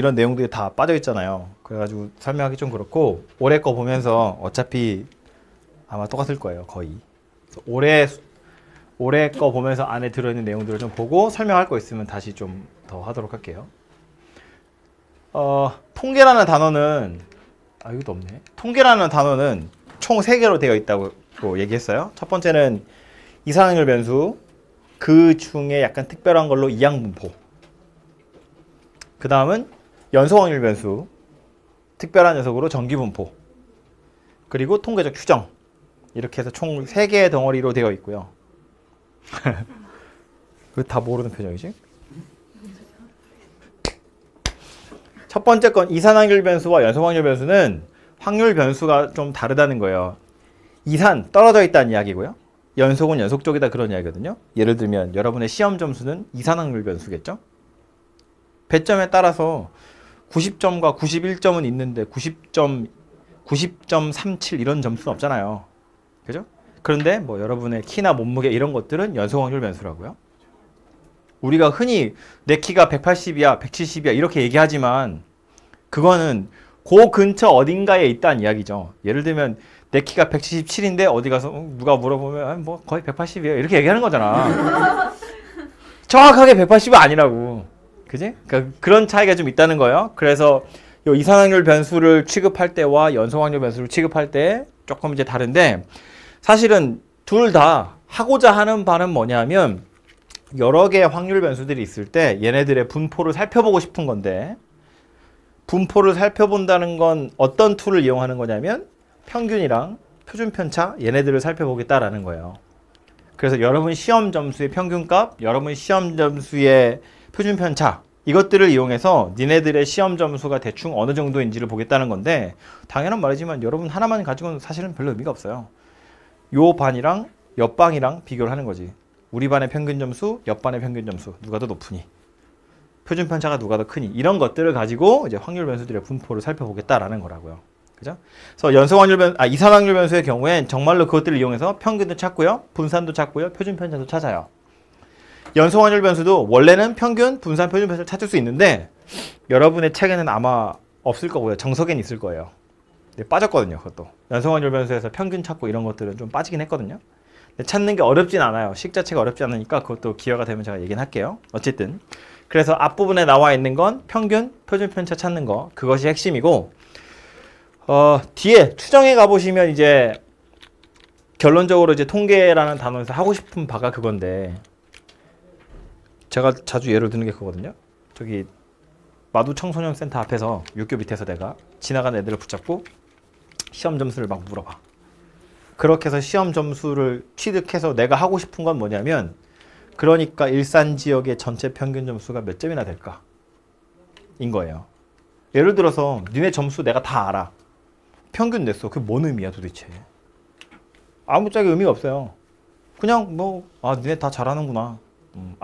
이런 내용들이 다 빠져 있잖아요. 그래가지고 설명하기 좀 그렇고 올해 거 보면서 어차피 아마 똑같을 거예요. 거의. 올해 거 보면서 안에 들어있는 내용들을 좀 보고 설명할 거 있으면 다시 좀 더 하도록 할게요. 통계라는 단어는 이것도 없네. 통계라는 단어는 총 3개로 되어 있다고 얘기했어요. 첫 번째는 이상확률 변수, 그 중에 약간 특별한 걸로 이항분포. 그 다음은 연소확률 변수, 특별한 녀석으로 정기분포. 그리고 통계적 추정. 이렇게 해서 총 3개의 덩어리로 되어 있고요. 왜 다 모르는 표정이지? 첫 번째 건 이산확률 변수와 연소확률 변수는 확률 변수가 좀 다르다는 거예요. 이산, 떨어져 있다는 이야기고요. 연속은 연속적이다 그런 이야기거든요. 예를 들면 여러분의 시험 점수는 이산확률 변수겠죠. 배점에 따라서 90점과 91점은 있는데 90.37 이런 점수는 없잖아요. 그죠? 그런데 뭐 여러분의 키나 몸무게 이런 것들은 연소확률 변수라고요. 우리가 흔히 내 키가 180이야, 170이야 이렇게 얘기하지만 그거는 그 근처 어딘가에 있다는 이야기죠. 예를 들면 내 키가 177인데 어디 가서 누가 물어보면 뭐 거의 180이에요 이렇게 얘기하는 거잖아. 정확하게 180은 아니라고. 그지? 그러니까 그런 차이가 좀 있다는 거예요. 그래서 요 이산확률 변수를 취급할 때와 연소확률 변수를 취급할 때 조금 이제 다른데 사실은 둘 다 하고자 하는 바는 뭐냐면 여러 개의 확률 변수들이 있을 때 얘네들의 분포를 살펴보고 싶은 건데 분포를 살펴본다는 건 어떤 툴을 이용하는 거냐면 평균이랑 표준 편차 얘네들을 살펴보겠다라는 거예요. 그래서 여러분 시험 점수의 평균값, 여러분 시험 점수의 표준 편차 이것들을 이용해서 니네들의 시험 점수가 대충 어느 정도인지를 보겠다는 건데 당연한 말이지만 여러분 하나만 가지고는 사실은 별로 의미가 없어요. 요 반이랑 옆 반이랑 비교를 하는 거지. 우리 반의 평균 점수, 옆 반의 평균 점수 누가 더 높으니 표준 편차가 누가 더 크니 이런 것들을 가지고 이제 확률 변수들의 분포를 살펴보겠다라는 거라고요. 그죠? 그래서 이산확률 변수의 경우엔 정말로 그것들을 이용해서 평균도 찾고요. 분산도 찾고요. 표준 편차도 찾아요. 연소확률 변수도 원래는 평균, 분산, 표준 편차를 찾을 수 있는데 여러분의 책에는 아마 없을 거고요. 정석에는 있을 거예요. 근데 빠졌거든요. 그것도. 연소확률 변수에서 평균 찾고 이런 것들은 좀 빠지긴 했거든요. 근데 찾는 게 어렵진 않아요. 식 자체가 어렵지 않으니까 그것도 기회가 되면 제가 얘기는 할게요. 어쨌든 그래서 앞부분에 나와 있는 건 평균, 표준 편차 찾는 거 그것이 핵심이고 뒤에 추정에 가보시면 이제 결론적으로 이제 통계라는 단어에서 하고 싶은 바가 그건데 제가 자주 예를 드는 게 그거거든요. 저기 마두 청소년 센터 앞에서 육교 밑에서 내가 지나가는 애들을 붙잡고 시험 점수를 막 물어봐. 그렇게 해서 시험 점수를 취득해서 내가 하고 싶은 건 뭐냐면 그러니까 일산 지역의 전체 평균 점수가 몇 점이나 될까? 인 거예요. 예를 들어서 니네 점수 내가 다 알아. 평균 냈어. 그게 뭔 의미야 도대체? 아무짝에 의미가 없어요. 그냥 뭐 니네 다 잘하는구나.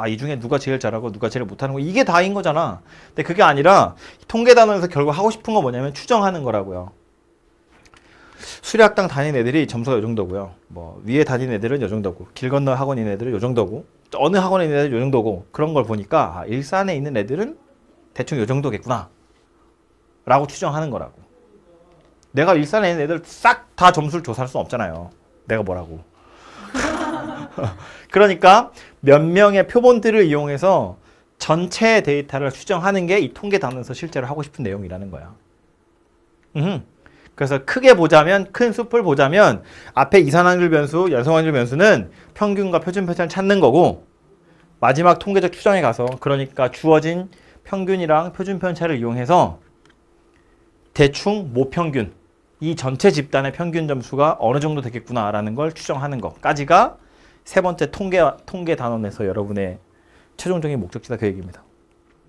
이 중에 누가 제일 잘하고 누가 제일 못하는 거 이게 다인 거잖아. 근데 그게 아니라 통계 단원에서 결국 하고 싶은 건 뭐냐면 추정하는 거라고요. 수료학당 다니는 애들이 점수가 요 정도고요. 뭐 위에 다니는 애들은 요 정도고 길 건너 학원에 있는 애들은 요 정도고 어느 학원에 있는 애들은 요 정도고 그런 걸 보니까 일산에 있는 애들은 대충 요 정도겠구나 라고 추정하는 거라고. 내가 일산에 있는 애들 싹 다 점수를 조사할 수는 없잖아요. 내가 뭐라고. 그러니까 몇 명의 표본들을 이용해서 전체 데이터를 추정하는 게 이 통계 단원에서 실제로 하고 싶은 내용이라는 거야. 그래서 크게 보자면 큰 숲을 보자면 앞에 이산확률 변수, 연소확률 변수는 평균과 표준 편차를 찾는 거고 마지막 통계적 추정에 가서 그러니까 주어진 평균이랑 표준 편차를 이용해서 대충 모평균 이 전체 집단의 평균 점수가 어느 정도 되겠구나라는 걸 추정하는 것까지가 세 번째 통계 단원에서 여러분의 최종적인 목적지다 그 얘기입니다.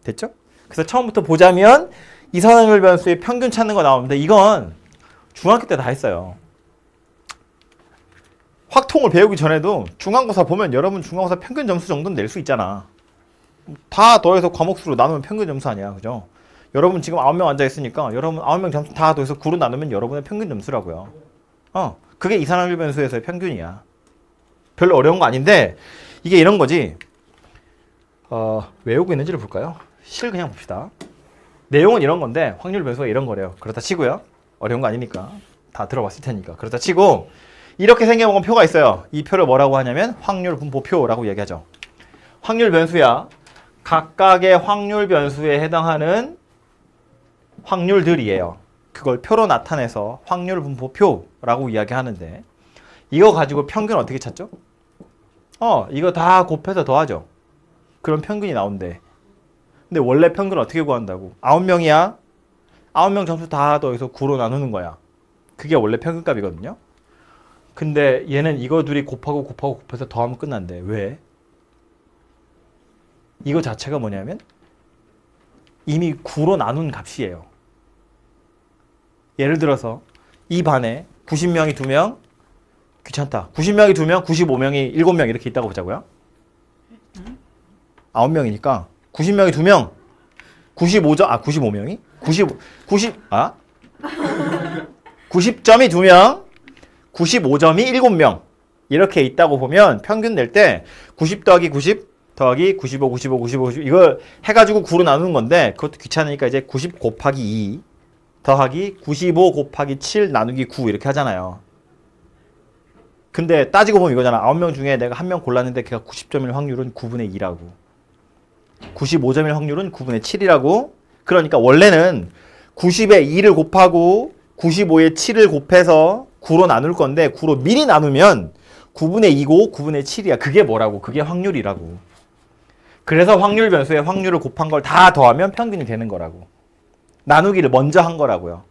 됐죠? 그래서 처음부터 보자면 이산확률 변수의 평균 찾는 거 나오는데 이건 중학교 때 다 했어요. 확통을 배우기 전에도 중간고사 보면 여러분 중간고사 평균 점수 정도는 낼 수 있잖아. 다 더해서 과목수로 나누면 평균 점수 아니야. 그죠? 여러분 지금 9명 앉아있으니까 여러분 9명 점수 다 더해서 9로 나누면 여러분의 평균 점수라고요. 그게 이산확률 변수에서의 평균이야. 별로 어려운 거 아닌데 이게 이런 거지. 외우고 있는지를 볼까요? 실 그냥 봅시다. 내용은 이런 건데 확률 변수가 이런 거래요. 그렇다 치고요. 어려운 거 아니니까 다 들어봤을 테니까. 그렇다 치고 이렇게 생겨본 표가 있어요. 이 표를 뭐라고 하냐면 확률 분포표라고 얘기하죠. 확률 변수야. 각각의 확률 변수에 해당하는 확률들이에요. 그걸 표로 나타내서 확률 분포표라고 이야기하는데 이거 가지고 평균 어떻게 찾죠? 이거 다 곱해서 더하죠. 그럼 평균이 나온대. 근데 원래 평균 어떻게 구한다고? 9명이야. 9명 점수 다 더해서 9로 나누는 거야. 그게 원래 평균값이거든요. 근데 얘는 이거 둘이 곱해서 더하면 끝난대. 왜? 이거 자체가 뭐냐면 이미 9로 나눈 값이에요. 예를 들어서 이 반에 90명이 2명, 귀찮다. 90명이 2명, 95명이 7명 이렇게 있다고 보자고요. 9명이니까 90명이 2명, 95명이? 90점이 2명, 95점이 7명 이렇게 있다고 보면 평균 낼 때 90 더하기 90 더하기 95, 95, 95, 90 이걸 해가지고 9로 나누는 건데 그것도 귀찮으니까 이제 90 곱하기 2 더하기 95 곱하기 7 나누기 9 이렇게 하잖아요. 근데 따지고 보면 이거잖아. 9명 중에 내가 한 명 골랐는데 걔가 90점일 확률은 9분의 2라고. 95점일 확률은 9분의 7이라고. 그러니까 원래는 90에 2를 곱하고 95에 7을 곱해서 9로 나눌 건데 9로 미리 나누면 9분의 2고 9분의 7이야. 그게 뭐라고? 그게 확률이라고. 그래서 확률 변수에 확률을 곱한 걸 다 더하면 평균이 되는 거라고. 나누기를 먼저 한 거라고요.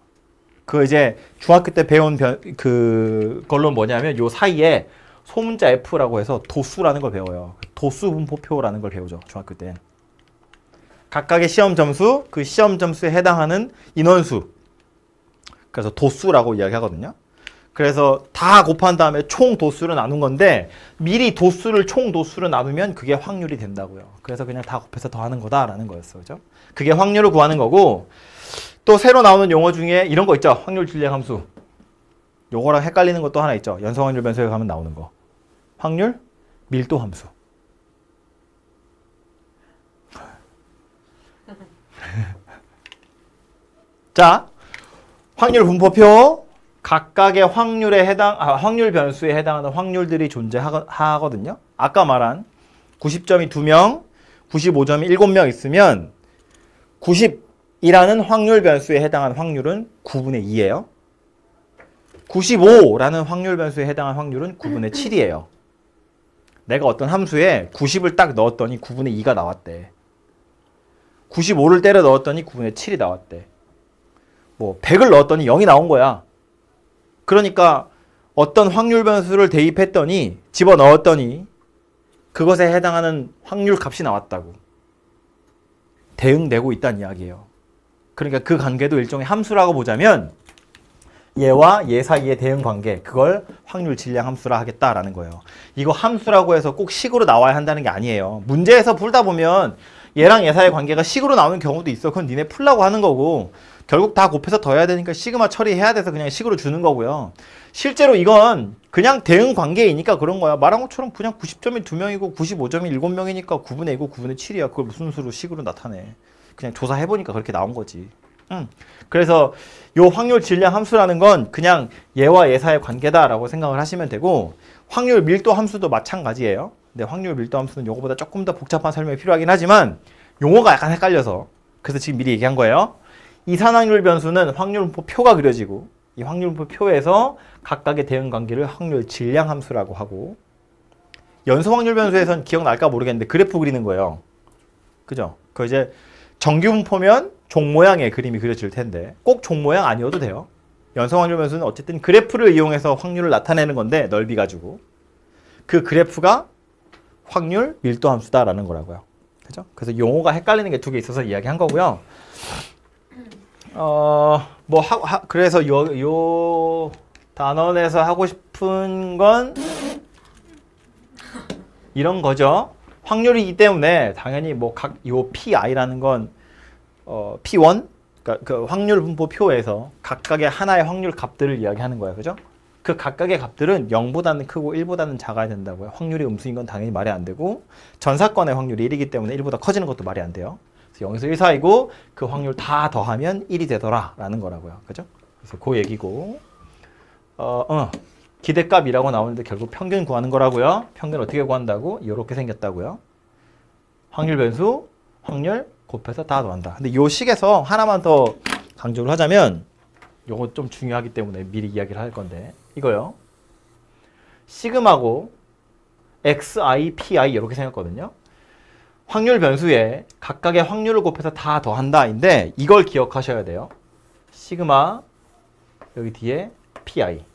그 이제 중학교 때 배운 그걸로 뭐냐면 요 사이에 소문자 F라고 해서 도수라는 걸 배워요. 도수 분포표라는 걸 배우죠. 중학교 때. 각각의 시험 점수, 그 시험 점수에 해당하는 인원수. 그래서 도수라고 이야기하거든요. 그래서 다 곱한 다음에 총 도수를 나눈 건데 미리 총 도수를 나누면 그게 확률이 된다고요. 그래서 그냥 다 곱해서 더하는 거다라는 거였어요. 그죠? 그게 확률을 구하는 거고 또 새로 나오는 용어 중에 이런 거 있죠. 확률 질량 함수. 요거랑 헷갈리는 것도 하나 있죠. 연속 확률 변수에 가면 나오는 거. 확률 밀도 함수. 자, 확률 분포표. 각각의 확률 변수에 해당하는 확률들이 존재하거든요. 아까 말한 90점이 2명, 95점이 7명 있으면 90이라는 확률 변수에 해당하는 확률은 9분의 2예요. 95라는 확률 변수에 해당하는 확률은 9분의 7이에요. 내가 어떤 함수에 90을 딱 넣었더니 9분의 2가 나왔대. 95를 때려 넣었더니 9분의 7이 나왔대. 뭐 100을 넣었더니 0이 나온 거야. 그러니까 어떤 확률 변수를 대입했더니 집어넣었더니 그것에 해당하는 확률 값이 나왔다고. 대응되고 있다는 이야기예요. 그러니까 그 관계도 일종의 함수라고 보자면 얘와 얘 사이의 대응 관계, 그걸 확률 질량 함수라 하겠다라는 거예요. 이거 함수라고 해서 꼭 식으로 나와야 한다는 게 아니에요. 문제에서 풀다 보면 얘랑 얘 사이의 관계가 식으로 나오는 경우도 있어. 그건 니네 풀라고 하는 거고 결국 다 곱해서 더해야 되니까 시그마 처리해야 돼서 그냥 식으로 주는 거고요. 실제로 이건 그냥 대응 관계이니까 그런 거야. 말한 것처럼 그냥 90점이 2명이고 95점이 7명이니까 9분의 2고 9분의 7이야. 그걸 무슨 수로 식으로 나타내. 그냥 조사해보니까 그렇게 나온 거지. 그래서 요 확률 질량 함수라는 건 그냥 얘와 얘 사이의 관계다라고 생각을 하시면 되고 확률 밀도 함수도 마찬가지예요. 근데 확률 밀도 함수는 요거보다 조금 더 복잡한 설명이 필요하긴 하지만 용어가 약간 헷갈려서 그래서 지금 미리 얘기한 거예요. 이산확률 변수는 확률분포 표가 그려지고 이 확률분포 표에서 각각의 대응 관계를 확률 질량 함수라고 하고 연속 확률 변수에서는 기억날까 모르겠는데 그래프 그리는 거예요. 그죠? 그 이제 정규 분포면 종 모양의 그림이 그려질 텐데 꼭 종 모양 아니어도 돼요. 연속 확률 변수는 어쨌든 그래프를 이용해서 확률을 나타내는 건데 넓이 가지고 그 그래프가 확률 밀도 함수다라는 거라고요. 그죠? 그래서 용어가 헷갈리는 게 2개 있어서 이야기한 거고요. 그래서 요 단원에서 하고 싶은 건 이런 거죠. 확률이기 때문에 당연히 뭐 요 PI라는 건 P1 그러니까 그 확률 분포 표에서 각각의 하나의 확률 값들을 이야기하는 거야. 그죠? 그 각각의 값들은 0보다는 크고 1보다는 작아야 된다고요. 확률이 음수인 건 당연히 말이 안 되고 전사건의 확률이 1이기 때문에 1보다 커지는 것도 말이 안 돼요. 0에서 1 사이고 그 확률 다 더하면 1이 되더라 라는 거라고요. 그죠? 그래서 그 얘기고 기대값이라고 나오는데 결국 평균 구하는 거라고요. 평균 어떻게 구한다고? 이렇게 생겼다고요. 확률 변수, 확률 곱해서 다 더한다. 근데 요 식에서 하나만 더 강조를 하자면 요거 좀 중요하기 때문에 미리 이야기를 할 건데 이거요. 시그마고 xi, pi 이렇게 생겼거든요. 확률 변수에 각각의 확률을 곱해서 다 더한다인데 이걸 기억하셔야 돼요. 시그마 여기 뒤에 pi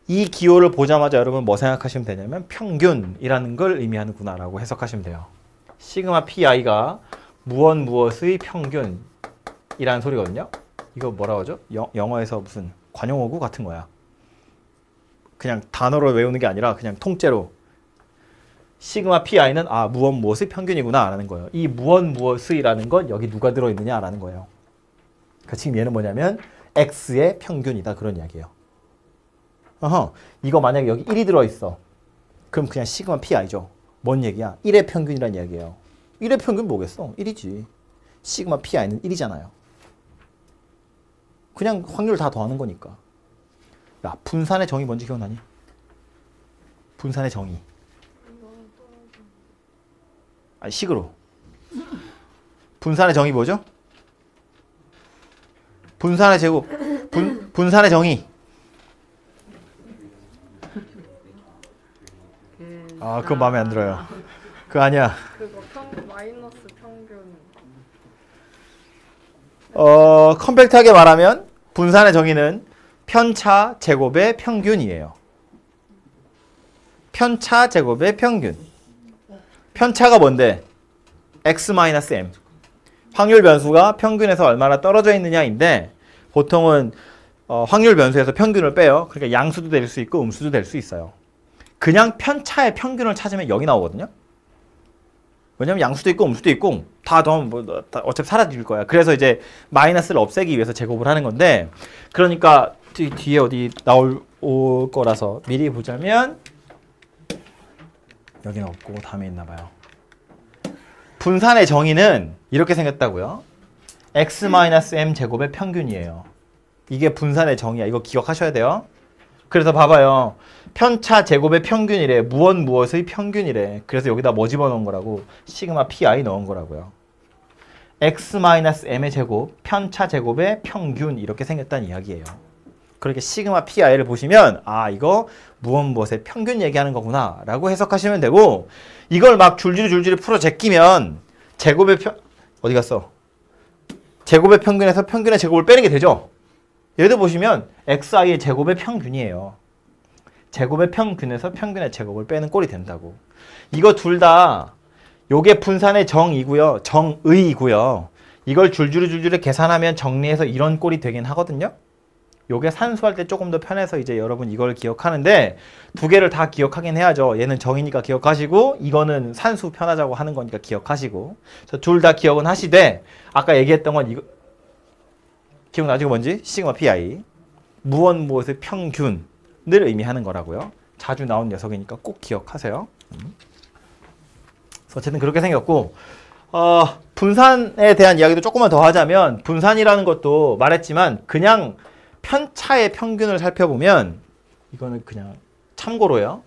이 기호를 보자마자 여러분 뭐 생각하시면 되냐면 평균이라는 걸 의미하는구나 라고 해석하시면 돼요. 시그마 pi가 무엇의 평균이라는 소리거든요. 이거 뭐라고 하죠? 영어에서 무슨 관용어구 같은 거야. 그냥 단어로 외우는 게 아니라 그냥 통째로 시그마 pi는 무엇의 평균이구나 라는 거예요. 이 무엇의라는 건 여기 누가 들어있느냐 라는 거예요. 그러니까 지금 얘는 뭐냐면 x의 평균이다 그런 이야기예요. 이거 만약에 여기 1이 들어있어. 그럼 그냥 시그마 pi죠. 뭔 얘기야? 1의 평균이란 이야기예요. 1의 평균 뭐겠어? 1이지. 시그마 pi는 1이잖아요. 그냥 확률 다 더하는 거니까. 야, 분산의 정의 뭔지 기억나니? 분산의 정의. 식으로. 분산의 정의 뭐죠? 분산의 제곱. 분산의 정의. 그건 마음에 안 들어요. 그거 아니야. 그거 마이너스 평균. 컴팩트하게 말하면 분산의 정의는 편차 제곱의 평균이에요. 편차 제곱의 평균. 편차가 뭔데? x-m. 확률 변수가 평균에서 얼마나 떨어져 있느냐인데 보통은 확률 변수에서 평균을 빼요. 그러니까 양수도 될 수 있고 음수도 될 수 있어요. 그냥 편차의 평균을 찾으면 여기 나오거든요. 왜냐면 양수도 있고 음수도 있고 다 더하면 어차피 사라질 거야. 그래서 이제 마이너스를 없애기 위해서 제곱을 하는 건데 그러니까 뒤에 어디 나올 거라서 미리 보자면 여기는 없고 다음에 있나 봐요. 분산의 정의는 이렇게 생겼다고요. x-m 제곱의 평균이에요. 이게 분산의 정의야. 이거 기억하셔야 돼요. 그래서 봐봐요. 편차 제곱의 평균이래. 무엇의 평균이래. 그래서 여기다 뭐 집어넣은 거라고? 시그마 pi 넣은 거라고요. x-m의 제곱, 편차 제곱의 평균 이렇게 생겼다는 이야기예요. 그렇게 시그마 pi를 보시면 이거 무엇의 평균 얘기하는 거구나 라고 해석하시면 되고 이걸 막 줄줄이 풀어 제끼면 제곱의 어디 갔어? 제곱의 평균에서 평균의 제곱을 빼는 게 되죠. 얘도 보시면 xi의 제곱의 평균이에요. 제곱의 평균에서 평균의 제곱을 빼는 꼴이 된다고. 이거 둘 다 요게 분산의 정이고요. 정의이고요. 이걸 줄줄이 계산하면 정리해서 이런 꼴이 되긴 하거든요. 요게 산수할 때 조금 더 편해서 이제 여러분 이걸 기억하는데 두 개를 다 기억하긴 해야죠. 얘는 정이니까 기억하시고 이거는 산수 편하자고 하는 거니까 기억하시고 둘 다 기억은 하시되 아까 얘기했던 건 이거 기억나죠? 뭔지? 시그마 pi 무엇의 평균을 의미하는 거라고요. 자주 나온 녀석이니까 꼭 기억하세요. 어쨌든 그렇게 생겼고 분산에 대한 이야기도 조금만 더 하자면 분산이라는 것도 말했지만 그냥 편차의 평균을 살펴보면 이거는 그냥 참고로요.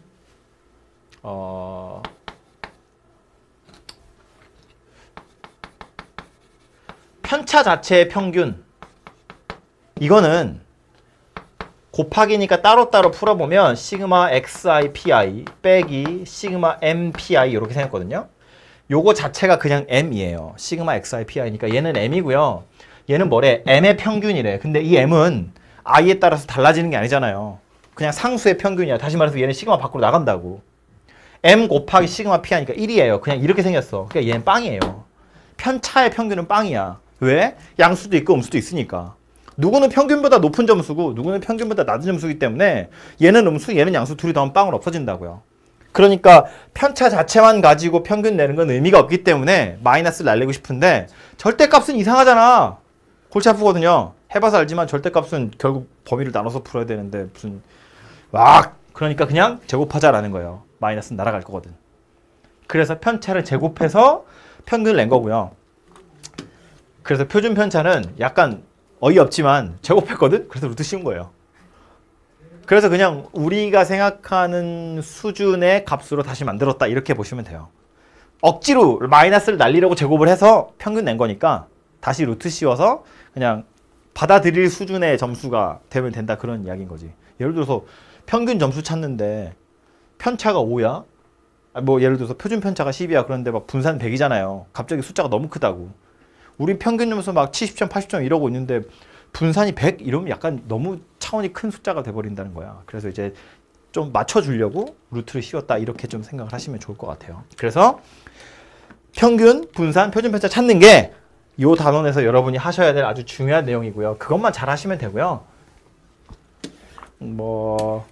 편차 자체의 평균 이거는 곱하기니까 따로따로 풀어보면 시그마 xi pi 빼기 시그마 m pi 이렇게 생겼거든요. 요거 자체가 그냥 m이에요. 시그마 xi pi니까 얘는 m이고요. 얘는 뭐래? m의 평균이래. 근데 이 m은 i에 따라서 달라지는 게 아니잖아요. 그냥 상수의 평균이야. 다시 말해서 얘는 시그마 밖으로 나간다고. m 곱하기 시그마 pi하니까 1이에요. 그냥 이렇게 생겼어. 그러니까 얘는 빵이에요. 편차의 평균은 빵이야. 왜? 양수도 있고 음수도 있으니까. 누구는 평균보다 높은 점수고 누구는 평균보다 낮은 점수이기 때문에 얘는 음수, 얘는 양수 둘이 더하면 빵으로 없어진다고요. 그러니까 편차 자체만 가지고 평균 내는 건 의미가 없기 때문에 마이너스를 날리고 싶은데 절대값은 이상하잖아. 골치 아프거든요. 해봐서 알지만 절대값은 결국 범위를 나눠서 풀어야 되는데 무슨 그러니까 그냥 제곱하자라는 거예요. 마이너스는 날아갈 거거든. 그래서 편차를 제곱해서 평균을 낸 거고요. 그래서 표준 편차는 약간 어이없지만 제곱했거든? 그래서 루트 씌운 거예요. 그래서 그냥 우리가 생각하는 수준의 값으로 다시 만들었다 이렇게 보시면 돼요. 억지로 마이너스를 날리려고 제곱을 해서 평균 낸 거니까 다시 루트 씌워서 그냥 받아들일 수준의 점수가 되면 된다 그런 이야기인 거지. 예를 들어서 평균 점수 찾는데 편차가 5야? 뭐 예를 들어서 표준 편차가 10이야. 그런데 막 분산 100이잖아요. 갑자기 숫자가 너무 크다고. 우리 평균 점수 막 70점, 80점 이러고 있는데 분산이 100 이러면 약간 너무 차원이 큰 숫자가 돼버린다는 거야. 그래서 이제 좀 맞춰주려고 루트를 씌웠다 이렇게 좀 생각을 하시면 좋을 것 같아요. 그래서 평균, 분산, 표준 편차 찾는 게 이 단원에서 여러분이 하셔야 될 아주 중요한 내용이고요. 그것만 잘 하시면 되고요. 뭐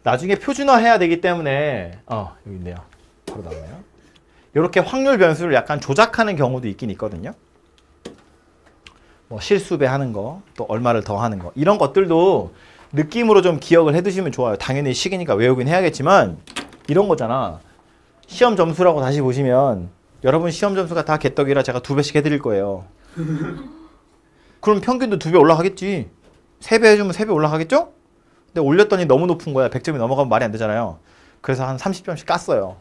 나중에 표준화해야 되기 때문에 여기 있네요. 바로 나오네요. 이렇게 확률 변수를 약간 조작하는 경우도 있긴 있거든요. 뭐 실수배 하는 거, 또 얼마를 더 하는 거 이런 것들도 느낌으로 좀 기억을 해두시면 좋아요. 당연히 식이니까 외우긴 해야겠지만 이런 거잖아. 시험 점수라고 다시 보시면 여러분 시험 점수가 다 개떡이라 제가 2배씩 해드릴 거예요. 그럼 평균도 2배 올라가겠지. 3배 해주면 3배 올라가겠죠? 근데 올렸더니 너무 높은 거야. 100점이 넘어가면 말이 안 되잖아요. 그래서 한 30점씩 깠어요.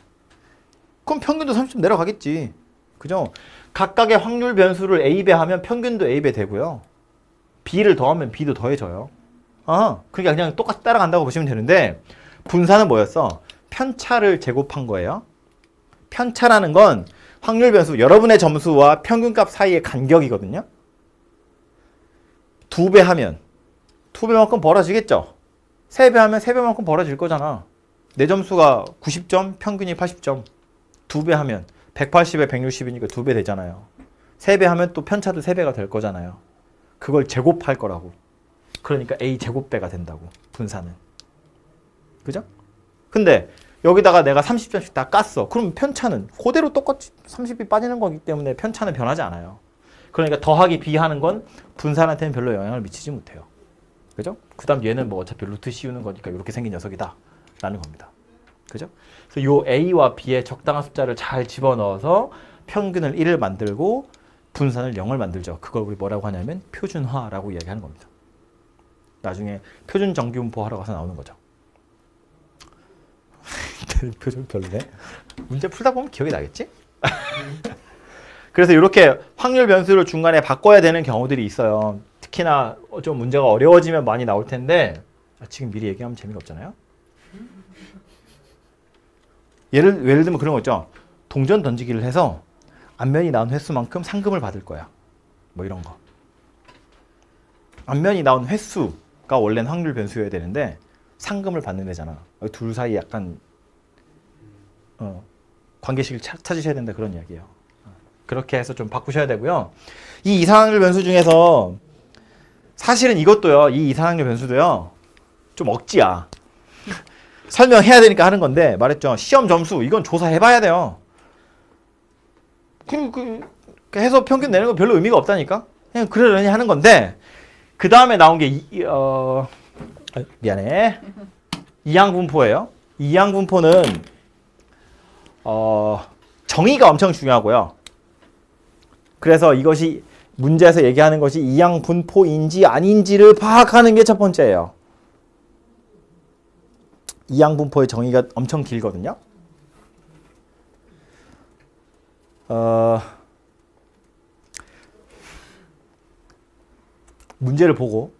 그럼 평균도 30점 내려가겠지. 그죠? 각각의 확률 변수를 A배 하면 평균도 A배 되고요. B를 더하면 B도 더해져요. 그러니까 그냥 똑같이 따라간다고 보시면 되는데 분산은 뭐였어? 편차를 제곱한 거예요. 편차라는 건 확률 변수, 여러분의 점수와 평균값 사이의 간격이거든요. 2배 하면 2배만큼 벌어지겠죠? 3배 하면 3배만큼 벌어질 거잖아. 내 점수가 90점, 평균이 80점. 2배 하면 180에 160이니까 2배 되잖아요. 3배 하면 또 편차도 3배가 될 거잖아요. 그걸 제곱할 거라고. 그러니까 A 제곱배가 된다고, 분산은. 그죠? 근데 여기다가 내가 30점씩 다 깠어. 그럼 편차는 그대로 똑같이 30이 빠지는 거기 때문에 편차는 변하지 않아요. 그러니까 더하기 비하는 건 분산한테는 별로 영향을 미치지 못해요. 그죠? 그 다음 얘는 뭐 어차피 루트 씌우는 거니까 이렇게 생긴 녀석이다 라는 겁니다. 그죠? 그래서 요 A와 B의 적당한 숫자를 잘 집어넣어서 평균을 1을 만들고 분산을 0을 만들죠. 그걸 우리 뭐라고 하냐면 표준화라고 이야기하는 겁니다. 나중에 표준 정규분포 하러 가서 나오는 거죠. 표준 별로네. 문제 풀다 보면 기억이 나겠지? 그래서 이렇게 확률 변수를 중간에 바꿔야 되는 경우들이 있어요. 특히나 좀 문제가 어려워지면 많이 나올 텐데 지금 미리 얘기하면 재미가 없잖아요. 예를 들면 그런 거 있죠. 동전 던지기를 해서 앞면이 나온 횟수만큼 상금을 받을 거야. 뭐 이런 거. 앞면이 나온 횟수가 원래는 확률 변수여야 되는데 상금을 받는 애잖아. 둘 사이 약간 관계식을 찾으셔야 된다 그런 이야기예요. 그렇게 해서 좀 바꾸셔야 되고요. 이 이상확률 변수 중에서 사실은 이것도요. 이 이상확률 변수도요. 좀 억지야. 설명해야 되니까 하는 건데 말했죠. 시험 점수 이건 조사해봐야 돼요. 해서 평균 내는 거 별로 의미가 없다니까. 그냥 그러려니 하는 건데 그 다음에 나온 게 미안해. 이항분포예요. 이항분포는 정의가 엄청 중요하고요. 그래서 이것이 문제에서 얘기하는 것이 이항분포인지 아닌지를 파악하는 게 첫 번째예요. 이항분포의 정의가 엄청 길거든요. 문제를 보고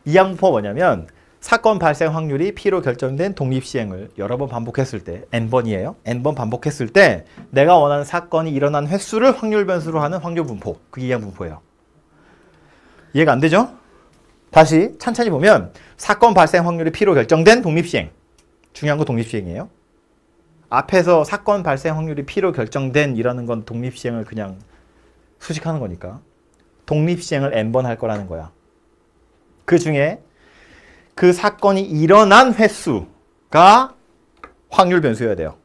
이항분포가 뭐냐면 사건 발생 확률이 P로 결정된 독립시행을 여러 번 반복했을 때 N번이에요. N번 반복했을 때 내가 원하는 사건이 일어난 횟수를 확률 변수로 하는 확률분포. 그게 이항분포예요. 이해가 안 되죠? 다시 천천히 보면 사건 발생 확률이 P로 결정된 독립시행. 중요한 건 독립시행이에요. 앞에서 사건 발생 확률이 P로 결정된 이라는 건 독립시행을 그냥 수식하는 거니까 독립시행을 N번 할 거라는 거야. 그 중에 그 사건이 일어난 횟수가 확률 변수여야 돼요.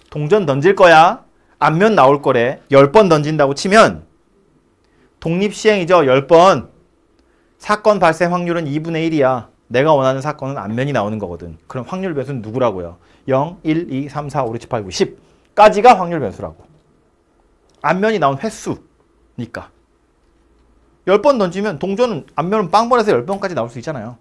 동전 던질 거야. 앞면 나올 거래. 10번 던진다고 치면 독립시행이죠. 10번. 사건 발생 확률은 2분의 1이야. 내가 원하는 사건은 앞면이 나오는 거거든. 그럼 확률 변수는 누구라고요? 0, 1, 2, 3, 4, 5, 6, 7, 8, 9, 10까지가 확률 변수라고. 앞면이 나온 횟수니까. 10번 던지면 동전은 앞면은 빵번에서 10번까지 나올 수 있잖아요.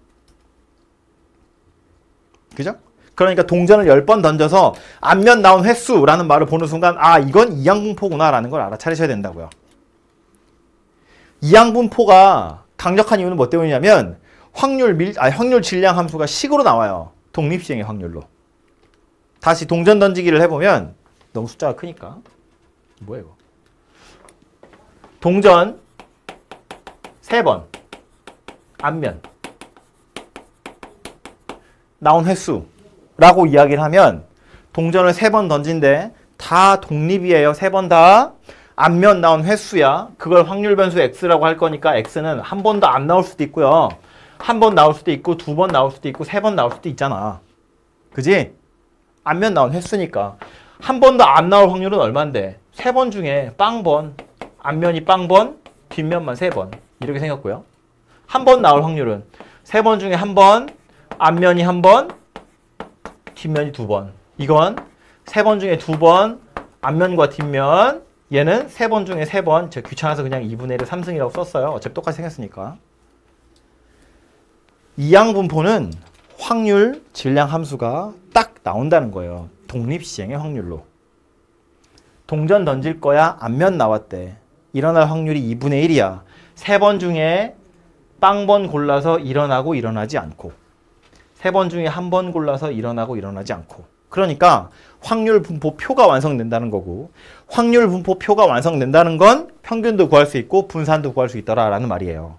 그죠? 그러니까 동전을 10번 던져서 앞면 나온 횟수라는 말을 보는 순간 아 이건 이항분포구나 라는 걸 알아차리셔야 된다고요. 이항분포가 강력한 이유는 뭐 때문이냐면 확률 질량 함수가 식으로 나와요. 독립시행의 확률로. 다시 동전 던지기를 해보면 너무 숫자가 크니까 뭐야 이거. 동전 3번 앞면 나온 횟수라고 이야기를 하면 동전을 3번 던진데 다 독립이에요. 3번 다 앞면 나온 횟수야. 그걸 확률 변수 x라고 할 거니까 x는 한 번도 안 나올 수도 있고요. 한 번 나올 수도 있고 2번 나올 수도 있고 3번 나올 수도 있잖아. 그지? 앞면 나온 횟수니까. 한 번도 안 나올 확률은 얼만데? 3번 중에 빵번, 앞면이 빵번, 뒷면만 3번. 이렇게 생겼고요. 한 번 나올 확률은 3번 중에 1번, 앞면이 1번, 뒷면이 2번. 이건 3번 중에 2번, 앞면과 뒷면. 얘는 3번 중에 3번. 제가 귀찮아서 그냥 2분의 1을 3승이라고 썼어요. 어차피 똑같이 생겼으니까. 이항분포는 확률, 질량 함수가 딱 나온다는 거예요. 독립시행의 확률로. 동전 던질 거야. 앞면 나왔대. 일어날 확률이 2분의 1이야. 3번 중에 빵번 골라서 일어나고 일어나지 않고 3번 중에 한 번 골라서 일어나고 일어나지 않고 그러니까 확률 분포 표가 완성된다는 거고 확률 분포 표가 완성된다는 건 평균도 구할 수 있고 분산도 구할 수 있더라라는 말이에요.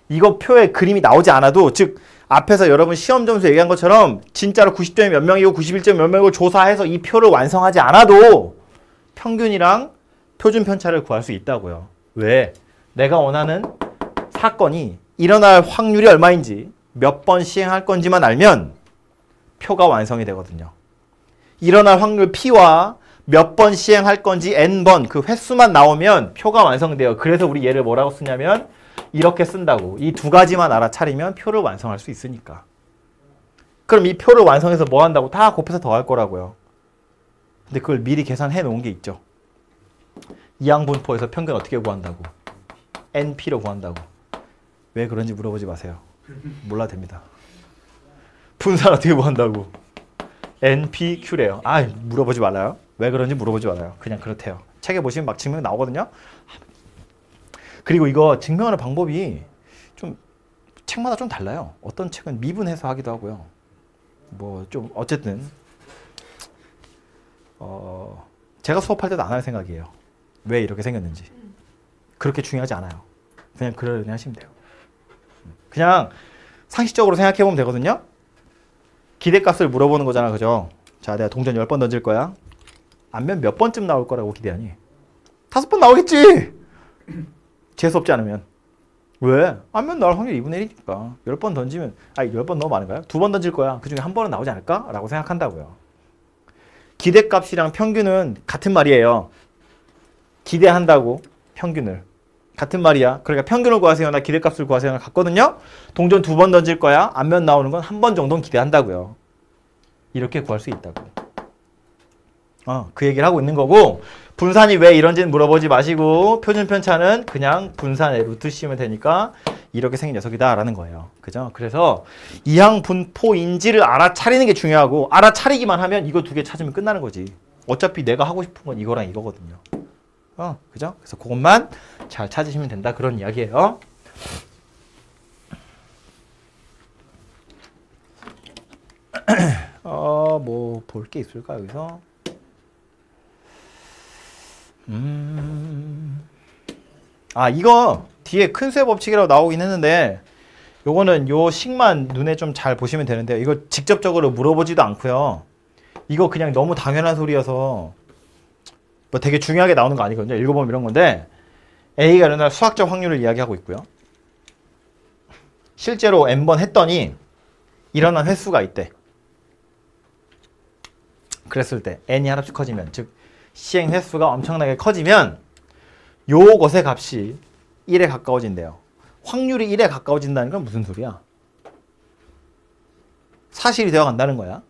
이거 표에 그림이 나오지 않아도 즉 앞에서 여러분 시험 점수 얘기한 것처럼 진짜로 90점이 몇 명이고 91점이 몇 명이고 조사해서 이 표를 완성하지 않아도 평균이랑 표준 편차를 구할 수 있다고요. 왜? 내가 원하는 사건이 일어날 확률이 얼마인지 몇 번 시행할 건지만 알면 표가 완성이 되거든요. 일어날 확률 P와 몇 번 시행할 건지 N번 그 횟수만 나오면 표가 완성돼요. 그래서 우리 얘를 뭐라고 쓰냐면 이렇게 쓴다고. 이 두 가지만 알아차리면 표를 완성할 수 있으니까. 그럼 이 표를 완성해서 뭐 한다고? 다 곱해서 더할 거라고요. 근데 그걸 미리 계산해 놓은 게 있죠. 이항분포에서 평균 어떻게 구한다고? NP로 구한다고. 왜 그런지 물어보지 마세요. 몰라도 됩니다. 분산 어떻게 구한다고? NPQ래요. 아, 물어보지 말아요. 왜 그런지 물어보지 말아요. 그냥 그렇대요. 책에 보시면 막 증명 나오거든요. 그리고 이거 증명하는 방법이 좀 책마다 좀 달라요. 어떤 책은 미분해서 하기도 하고요. 뭐 좀 어쨌든 제가 수업할 때도 안 할 생각이에요. 왜 이렇게 생겼는지. 그렇게 중요하지 않아요. 그냥 그러려니 하시면 돼요. 그냥 상식적으로 생각해 보면 되거든요. 기대값을 물어보는 거잖아. 그죠? 자, 내가 동전 10번 던질 거야. 앞면 몇 번쯤 나올 거라고 기대하니? 5번 나오겠지! 재수없지 않으면. 왜? 앞면 나올 확률이 2분의 1이니까. 10번 던지면, 10번 너무 많은가요? 2번 던질 거야. 그 중에 한 번은 나오지 않을까? 라고 생각한다고요. 기대값이랑 평균은 같은 말이에요. 기대한다고 평균을. 같은 말이야. 그러니까 평균을 구하세요나 기대값을 구하세요나 같거든요. 동전 2번 던질 거야. 앞면 나오는 건 한 번 정도는 기대한다고요. 이렇게 구할 수 있다고. 그 얘기를 하고 있는 거고 분산이 왜 이런지는 물어보지 마시고 표준 편차는 그냥 분산의 루트 씌우면 되니까 이렇게 생긴 녀석이다라는 거예요. 그죠? 그래서 이항분포인지를 알아차리는 게 중요하고 알아차리기만 하면 이거 두 개 찾으면 끝나는 거지. 어차피 내가 하고 싶은 건 이거랑 이거거든요. 그죠? 그래서 그것만 잘 찾으시면 된다. 그런 이야기예요. 뭐 볼 게 있을까 여기서? 이거 뒤에 큰 수의 법칙이라고 나오긴 했는데 요거는 요 식만 눈에 좀 잘 보시면 되는데요. 이거 직접적으로 물어보지도 않고요. 이거 그냥 너무 당연한 소리여서 뭐 되게 중요하게 나오는 거 아니거든요. 읽어보면 이런 건데 A가 일어날 수학적 확률을 이야기하고 있고요. 실제로 N번 했더니 일어난 횟수가 있대. 그랬을 때 N이 하나씩 커지면 즉 시행 횟수가 엄청나게 커지면 요것의 값이 1에 가까워진대요. 확률이 1에 가까워진다는 건 무슨 소리야? 사실이 되어 간다는 거야.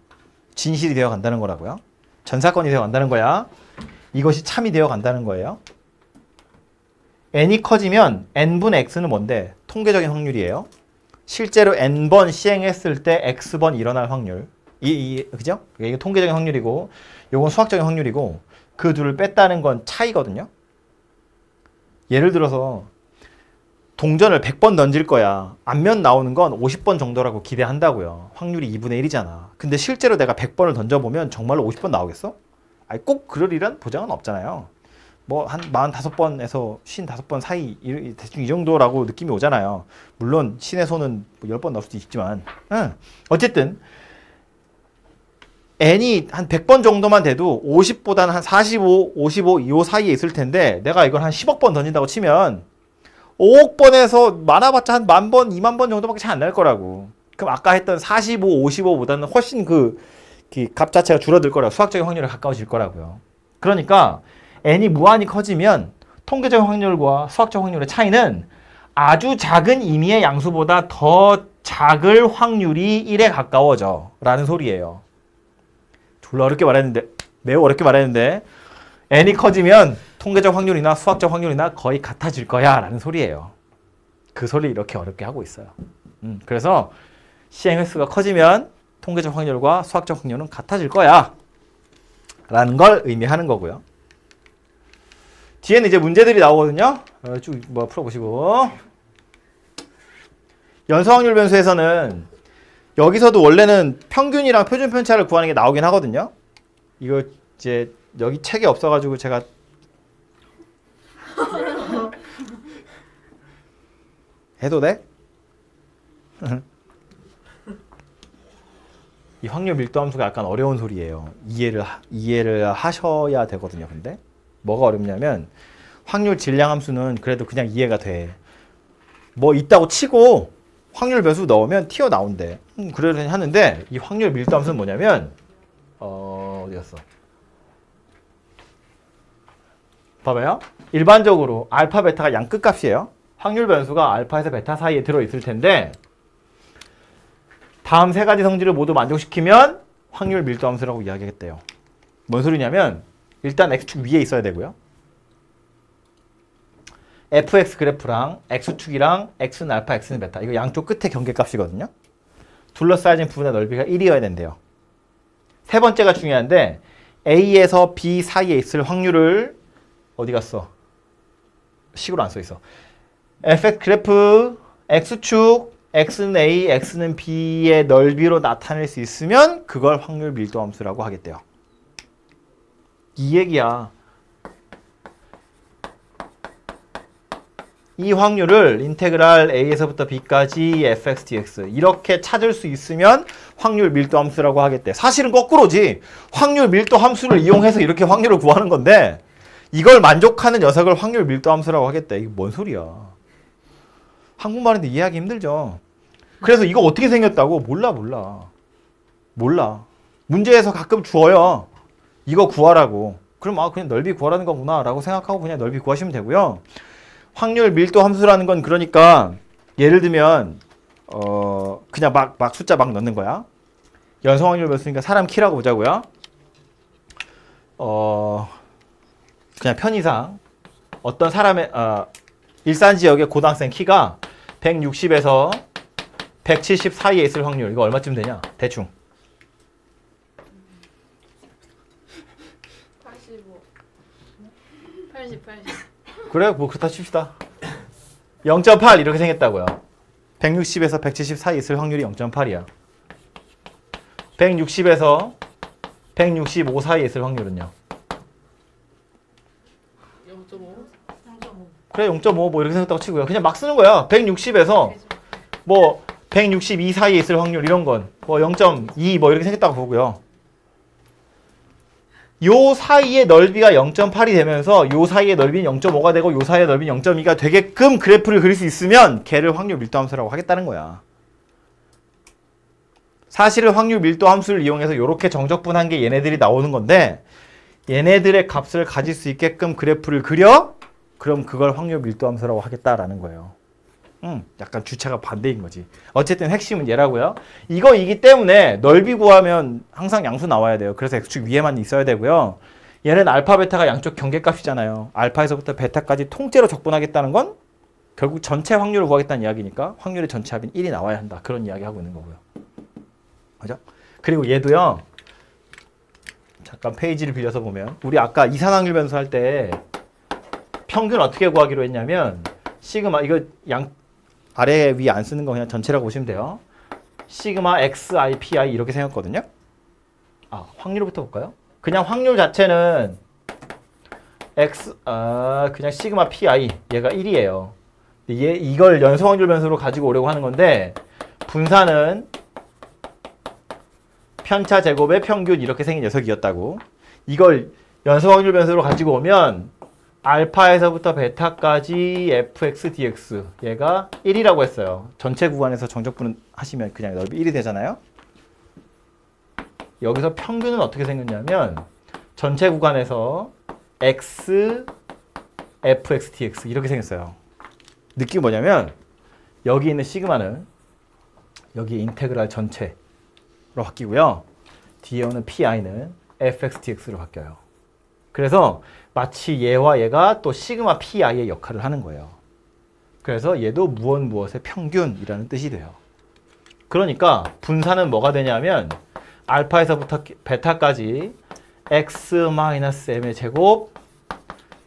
진실이 되어 간다는 거라고요. 전사건이 되어 간다는 거야. 이것이 참이 되어 간다는 거예요. n이 커지면 n분의 x는 뭔데? 통계적인 확률이에요. 실제로 n번 시행했을 때 x번 일어날 확률. 그죠? 이게 통계적인 확률이고 요건 수학적인 확률이고 그 둘을 뺐다는 건 차이거든요. 예를 들어서 동전을 100번 던질 거야. 앞면 나오는 건 50번 정도라고 기대한다고요. 확률이 2분의 1이잖아. 근데 실제로 내가 100번을 던져보면 정말로 50번 나오겠어? 아니 꼭 그러리란 보장은 없잖아요. 뭐 한 45번에서 55번 사이 대충 이 정도라고 느낌이 오잖아요. 물론 신의 손은 뭐 10번 나올 수도 있지만 어쨌든 n이 한 100번 정도만 돼도 50보다는 한 45, 55 이 사이에 있을 텐데 내가 이걸 한 10억 번 던진다고 치면 5억 번에서 많아봤자 한 10,000번, 20,000번 정도밖에 차이 안 날 거라고. 그럼 아까 했던 45, 55보다는 훨씬 그 값 자체가 줄어들 거라고. 수학적인 확률에 가까워질 거라고요. 그러니까 n이 무한히 커지면 통계적 확률과 수학적 확률의 차이는 아주 작은 임의의 양수보다 더 작을 확률이 1에 가까워져 라는 소리예요. 졸라 어렵게 말했는데, 매우 어렵게 말했는데 n이 커지면 통계적 확률이나 수학적 확률이나 거의 같아질 거야 라는 소리예요. 그 소리 이렇게 어렵게 하고 있어요. 그래서 시행 횟수가 커지면 통계적 확률과 수학적 확률은 같아질 거야 라는 걸 의미하는 거고요. 뒤에는 이제 문제들이 나오거든요. 쭉 뭐 풀어보시고. 연소확률 변수에서는 여기서도 원래는 평균이랑 표준 편차를 구하는 게 나오긴 하거든요. 이거 이제 여기 책에 없어가지고 제가 해도 돼? 이 확률 밀도 함수가 약간 어려운 소리예요. 이해를 하셔야 되거든요. 근데 뭐가 어렵냐면 확률 질량 함수는 그래도 그냥 이해가 돼. 뭐 있다고 치고 확률 변수 넣으면 튀어나온대. 그러려니 하는데 이 확률 밀도 함수는 뭐냐면 어디 갔어? 봐봐요. 일반적으로 알파, 베타가 양끝값이에요. 확률 변수가 알파에서 베타 사이에 들어있을 텐데 다음 세 가지 성질을 모두 만족시키면 확률 밀도 함수라고 이야기했대요. 뭔 소리냐면 일단 x축 위에 있어야 되고요. fx 그래프랑 x축이랑 x는 알파, x는 베타. 이거 양쪽 끝에 경계값이거든요. 둘러싸여진 부분의 넓이가 1이어야 된대요. 세 번째가 중요한데 A에서 B 사이에 있을 확률을 어디 갔어? 식으로 안 써 있어. fx 그래프 x축 x는 A, x는 B의 넓이로 나타낼 수 있으면 그걸 확률 밀도 함수라고 하겠대요. 이 얘기야. 이 확률을 인테그랄 A에서부터 B까지 fx dx 이렇게 찾을 수 있으면 확률 밀도 함수라고 하겠대. 사실은 거꾸로지. 확률 밀도 함수를 이용해서 이렇게 확률을 구하는 건데 이걸 만족하는 녀석을 확률 밀도 함수라고 하겠대. 이게 뭔 소리야. 한국말인데 이해하기 힘들죠. 그래서 이거 어떻게 생겼다고? 몰라. 문제에서 가끔 주어요. 이거 구하라고. 그럼 그냥 넓이 구하라는 거구나 라고 생각하고 그냥 넓이 구하시면 되고요. 확률 밀도 함수라는 건 그러니까 예를 들면 그냥 막 숫자 막 넣는 거야. 연성 확률 변수니까 사람 키라고 보자고요. 그냥 편의상 어떤 사람의 일산 지역의 고등학생 키가 160에서 170 사이에 있을 확률. 이거 얼마쯤 되냐? 대충. 85. 80. 그래, 뭐 그렇다 칩시다. 0.8 이렇게 생겼다고요. 160에서 170 사이에 있을 확률이 0.8이야. 160에서 165 사이에 있을 확률은요? 0.5. 그래, 0.5 뭐 이렇게 생겼다고 치고요. 그냥 막 쓰는 거야. 160에서 뭐 162 사이에 있을 확률 이런 건 뭐 0.2 뭐 이렇게 생겼다고 보고요. 요 사이의 넓이가 0.8이 되면서 요 사이의 넓이는 0.5가 되고 요 사이의 넓이는 0.2가 되게끔 그래프를 그릴 수 있으면 걔를 확률 밀도 함수라고 하겠다는 거야. 사실은 확률 밀도 함수를 이용해서 이렇게 정적분한 게 얘네들이 나오는 건데 얘네들의 값을 가질 수 있게끔 그래프를 그려? 그럼 그걸 확률 밀도 함수라고 하겠다라는 거예요. 약간 주체가 반대인 거지. 어쨌든 핵심은 얘라고요. 이거이기 때문에 넓이 구하면 항상 양수 나와야 돼요. 그래서 x축 위에만 있어야 되고요. 얘는 알파, 베타가 양쪽 경계값이잖아요. 알파에서부터 베타까지 통째로 적분하겠다는 건 결국 전체 확률을 구하겠다는 이야기니까 확률의 전체 합인 1이 나와야 한다. 그런 이야기 하고 있는 거고요. 그죠? 그리고 얘도요. 잠깐 페이지를 빌려서 보면 우리 아까 이산확률 변수 할 때 평균 어떻게 구하기로 했냐면 시그마 이거 양 아래 위 안 쓰는 거 그냥 전체라고 보시면 돼요. 시그마 xi pi 이렇게 생겼거든요. 아, 확률부터 볼까요? 그냥 확률 자체는 그냥 시그마 pi 얘가 1이에요. 이걸 연속 확률 변수로 가지고 오려고 하는 건데 분산은 편차 제곱의 평균 이렇게 생긴 녀석이었다고. 이걸 연속 확률 변수로 가지고 오면 알파에서부터 베타까지 fx dx 얘가 1이라고 했어요. 전체 구간에서 정적분 하시면 그냥 넓이 1이 되잖아요. 여기서 평균은 어떻게 생겼냐면 전체 구간에서 x fx dx 이렇게 생겼어요. 느낌이 뭐냐면 여기 있는 시그마는 여기 인테그랄 전체로 바뀌고요. 뒤에 오는 pi는 fx dx로 바뀌어요. 그래서 마치 얘와 얘가 또 시그마 pi의 역할을 하는 거예요. 그래서 얘도 무엇의 평균이라는 뜻이 돼요. 그러니까 분산은 뭐가 되냐면 알파에서부터 베타까지 x-m의 제곱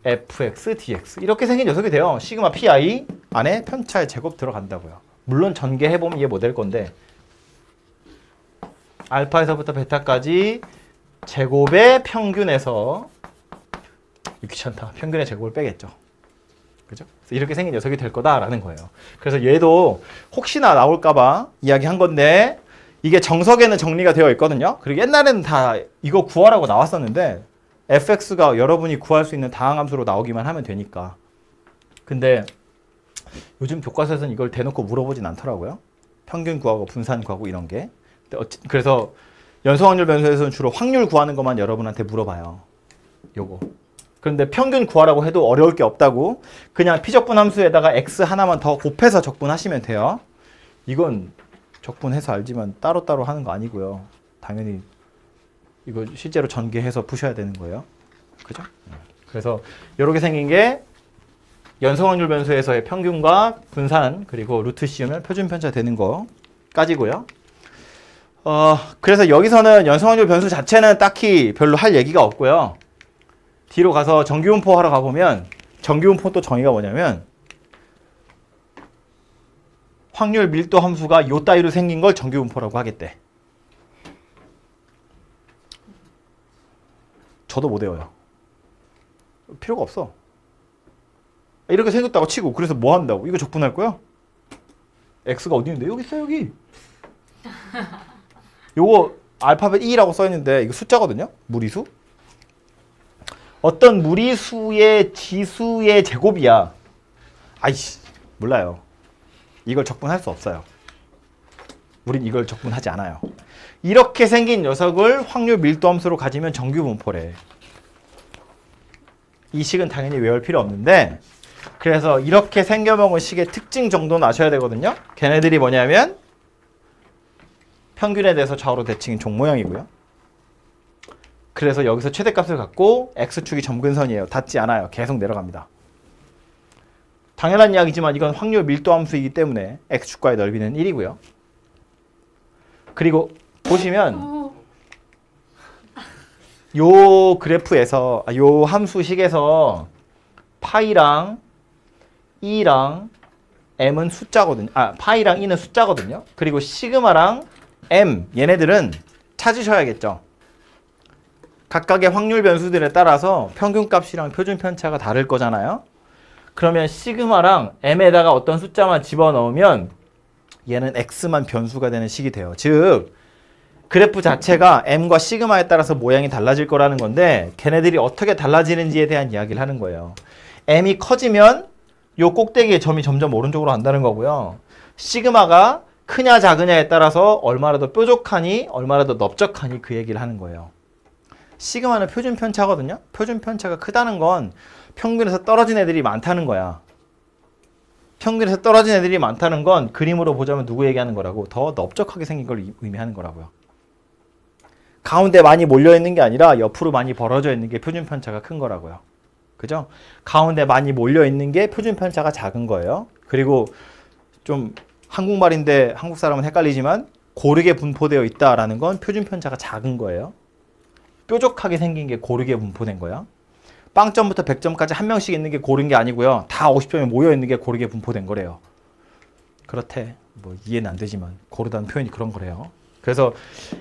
fx dx 이렇게 생긴 녀석이 돼요. 시그마 pi 안에 편차의 제곱 들어간다고요. 물론 전개해보면 이해 못 될 건데 알파에서부터 베타까지 제곱의 평균에서 귀찮다. 평균의 제곱을 빼겠죠. 그죠? 그래서 이렇게 생긴 녀석이 될 거다라는 거예요. 그래서 얘도 혹시나 나올까봐 이야기한 건데 이게 정석에는 정리가 되어 있거든요. 그리고 옛날에는 다 이거 구하라고 나왔었는데 fx가 여러분이 구할 수 있는 다항함수로 나오기만 하면 되니까. 근데 요즘 교과서에서는 이걸 대놓고 물어보진 않더라고요. 평균 구하고 분산 구하고 이런 게. 그래서 연소확률 변수에서는 주로 확률 구하는 것만 여러분한테 물어봐요. 요거. 그런데 평균 구하라고 해도 어려울 게 없다고. 그냥 피적분 함수에다가 x 하나만 더 곱해서 적분하시면 돼요. 이건 적분해서 알지만 따로따로 하는 거 아니고요. 당연히 이거 실제로 전개해서 푸셔야 되는 거예요. 그죠? 그래서 이렇게 생긴 게 연소확률 변수에서의 평균과 분산 그리고 루트 씌우면 표준 편차 되는 거까지고요. 그래서 여기서는 연소확률 변수 자체는 딱히 별로 할 얘기가 없고요. 뒤로 가서 정규분포 하러 가보면 정규분포 또 정의가 뭐냐면 확률 밀도 함수가 요 따위로 생긴 걸 정규분포라고 하겠대. 저도 못 외워요. 필요가 없어. 이렇게 생겼다고 치고 그래서 뭐 한다고? 이거 적분할 거야? x가 어디 있는데? 여기 있어 여기. 요거 알파벳 E라고 써있는데 이거 숫자거든요. 무리수. 어떤 무리수의 지수의 제곱이야. 아이씨 몰라요. 이걸 적분할 수 없어요. 우린 이걸 적분하지 않아요. 이렇게 생긴 녀석을 확률 밀도 함수로 가지면 정규 분포래. 이 식은 당연히 외울 필요 없는데 그래서 이렇게 생겨먹은 식의 특징 정도는 아셔야 되거든요. 걔네들이 뭐냐면 평균에 대해서 좌우로 대칭인 종 모양이고요. 그래서 여기서 최대값을 갖고 x축이 점근선이에요. 닿지 않아요. 계속 내려갑니다. 당연한 이야기지만 이건 확률 밀도 함수이기 때문에 x축과의 넓이는 1이고요. 그리고 보시면 요 그래프에서 요 함수식에서 파이랑 e랑 m은 숫자거든요. 파이랑 e는 숫자거든요. 그리고 시그마랑 m 얘네들은 찾으셔야겠죠. 각각의 확률 변수들에 따라서 평균값이랑 표준 편차가 다를 거잖아요. 그러면 시그마랑 m에다가 어떤 숫자만 집어넣으면 얘는 x만 변수가 되는 식이 돼요. 즉 그래프 자체가 m과 시그마에 따라서 모양이 달라질 거라는 건데 걔네들이 어떻게 달라지는지에 대한 이야기를 하는 거예요. m이 커지면 요 꼭대기의 점이 점점 오른쪽으로 간다는 거고요. 시그마가 크냐 작으냐에 따라서 얼마나 더 뾰족하니 얼마나 더 넓적하니 그 얘기를 하는 거예요. 시그마는 표준 편차거든요. 표준 편차가 크다는 건 평균에서 떨어진 애들이 많다는 거야. 평균에서 떨어진 애들이 많다는 건 그림으로 보자면 누구 얘기하는 거라고? 더 넓적하게 생긴 걸 의미하는 거라고요. 가운데 많이 몰려 있는 게 아니라 옆으로 많이 벌어져 있는 게 표준 편차가 큰 거라고요. 그죠? 가운데 많이 몰려 있는 게 표준 편차가 작은 거예요. 그리고 좀 한국말인데 한국 사람은 헷갈리지만 고르게 분포되어 있다라는 건 표준 편차가 작은 거예요. 뾰족하게 생긴 게 고르게 분포된 거야. 빵점부터 100점까지 한 명씩 있는 게 고른 게 아니고요. 다 50점에 모여 있는 게 고르게 분포된 거래요. 그렇대. 뭐 이해는 안 되지만 고르다는 표현이 그런 거래요. 그래서